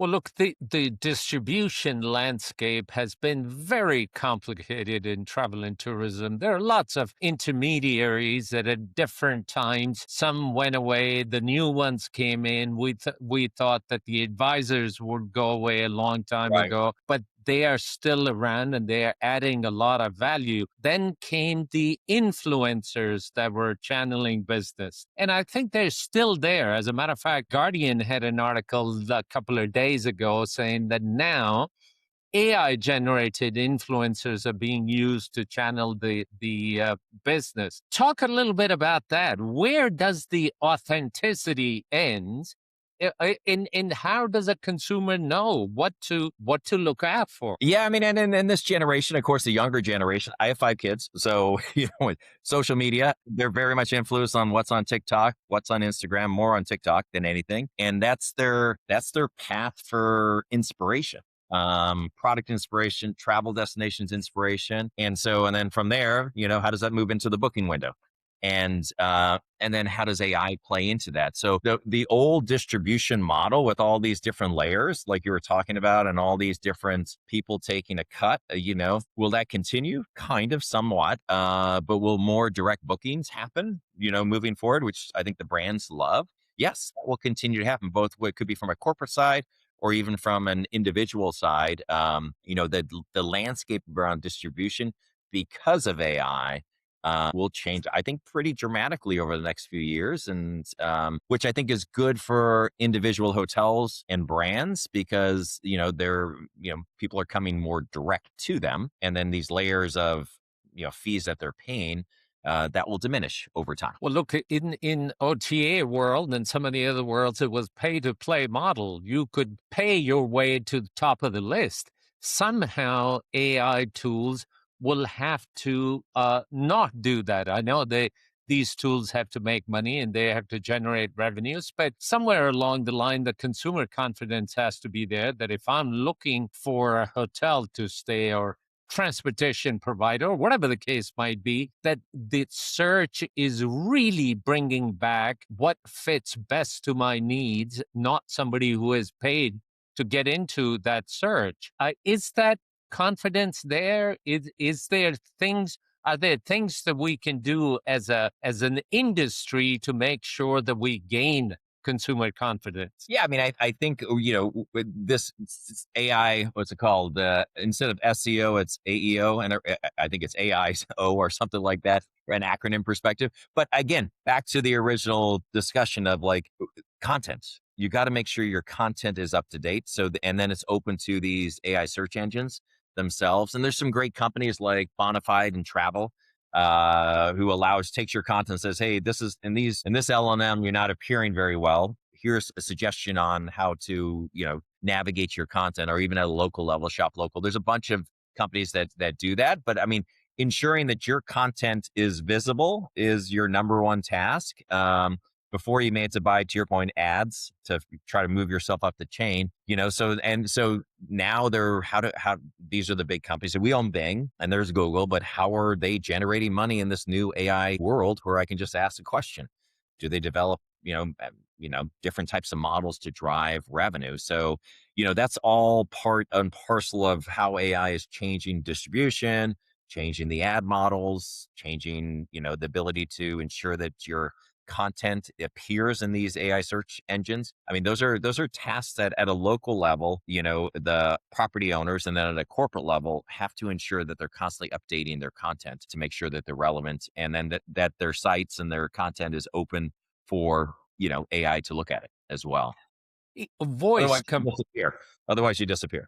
Well, look, the distribution landscape has been very complicated in travel and tourism. There are lots of intermediaries that at different times, some went away, the new ones came in. We thought that the advisors would go away a long time Right. ago, but they are still around and they are adding a lot of value. Then came the influencers that were channeling business. And I think they're still there. As a matter of fact, Guardian had an article a couple of days ago saying that now AI generated influencers are being used to channel the business. Talk a little bit about that. Where does the authenticity end? In how does a consumer know what to look out for? Yeah, I mean, and in this generation, of course, the younger generation. I have 5 kids, so with social media, they're very much influenced on what's on TikTok, what's on Instagram, more on TikTok than anything, and that's their path for inspiration, product inspiration, travel destinations inspiration, and then from there, how does that move into the booking window? And then how does AI play into that? So the old distribution model with all these different layers, like you were talking about, and all these different people taking a cut, will that continue? Kind of, somewhat, but will more direct bookings happen? Moving forward, which I think the brands love. Yes, that will continue to happen. Both what could be from a corporate side or even from an individual side. The landscape around distribution because of AI will change, I think, pretty dramatically over the next few years, and which I think is good for individual hotels and brands because they're people are coming more direct to them, and then these layers of fees that they're paying that will diminish over time. Well, look, in OTA world and some of the other worlds, it was pay to play model. You could pay your way to the top of the list. Somehow, AI tools will have to not do that. I know these tools have to make money and they have to generate revenues, but somewhere along the line, the consumer confidence has to be there. That if I'm looking for a hotel to stay or transportation provider, or whatever the case might be, that the search is really bringing back what fits best to my needs, not somebody who is paid to get into that search. Is that confidence there? Is there things? Are there things that we can do as an industry to make sure that we gain consumer confidence? Yeah, I mean, I think with this AI, what's it called? Instead of SEO, it's AEO, and I think it's AIO or something like that, or an acronym perspective. But again, back to the original discussion of like content. You got to make sure your content is up to date. And then it's open to these AI search engines themselves. And there's some great companies like Bonafide and Travel who takes your content and says, hey, this is in this LLM, you're not appearing very well. Here's a suggestion on how to, navigate your content, or even at a local level, shop local. There's a bunch of companies that do that. But I mean, ensuring that your content is visible is your number one task. Before you made to buy, to your point, ads to try to move yourself up the chain, so now how these are the big companies. So we own Bing and there's Google, but how are they generating money in this new AI world where I can just ask a question? Do they develop, different types of models to drive revenue? So, that's all part and parcel of how AI is changing distribution, changing the ad models, changing, the ability to ensure that your content appears in these AI search engines. I mean, those are tasks that at a local level, the property owners, and then at a corporate level have to ensure that they're constantly updating their content to make sure that they're relevant, and then that their sites and their content is open for, AI to look at it as well. Voice Otherwise com- you disappear. Otherwise you disappear.